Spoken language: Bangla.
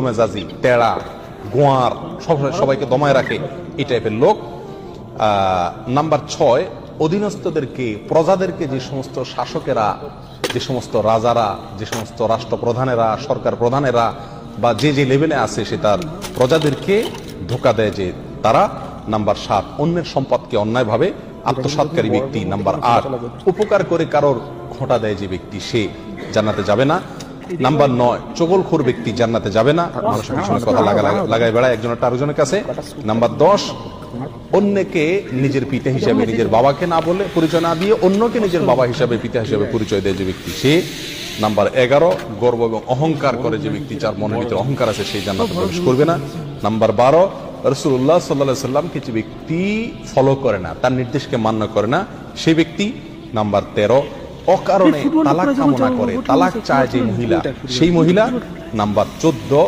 মেজাজি, তেড়া, গোয়ার, সবাইকে দমায় রাখে, এই টাইপের লোক। নাম্বার 6, অধীনস্থদেরকে, প্রজাদেরকে যে সমস্ত শাসকেরা, যে সমস্ত রাজারা, যে সমস্ত রাষ্ট্রপ্রধানেরা, সরকার প্রধানেরা বা যে যে লেভেলে আছে সে তার প্রজাদেরকে ধোঁকা দেয় যে তারা। নাম্বার 7, অন্যের সম্পদকে অন্যায়ভাবে আত্মসাৎকারী ব্যক্তি। নাম্বার 8, উপকার করে কারোর খোঁটা দেয় যে ব্যক্তি, সে জান্নাতে যাবে না। নাম্বার 9, চগলখোর ব্যক্তি জান্নাতে যাবে না, মানুষের পিছনে কথা লাগায় বেড়ায় একজনের আরেকজনের কাছে। নাম্বার 10, অন্যকে নিজের পিতা হিসাবে, নিজের বাবাকে না বলে, পরিচয় না দিয়ে অন্যকে নিজের বাবা হিসাবে, পিতা হিসাবে পরিচয় দেয় যে ব্যক্তি, সে। নাম্বার 11, গর্ব এবং অহংকার করে যে ব্যক্তি, যার মনের ভিতরে অহংকার আছে, সেই জান্নাতে প্রবেশ করবে না। নাম্বার 12, রাসূলুল্লাহ সাল্লাল্লাহু আলাইহি ওয়াসাল্লামকে যে ব্যক্তি ফলো করে না, তার নির্দেশকে মান্য করে না, সেই ব্যক্তি। নাম্বার 13, অকারণে তালাক কামনা করে, তালাক চায় যে মহিলা, সেই মহিলা। নাম্বার 14,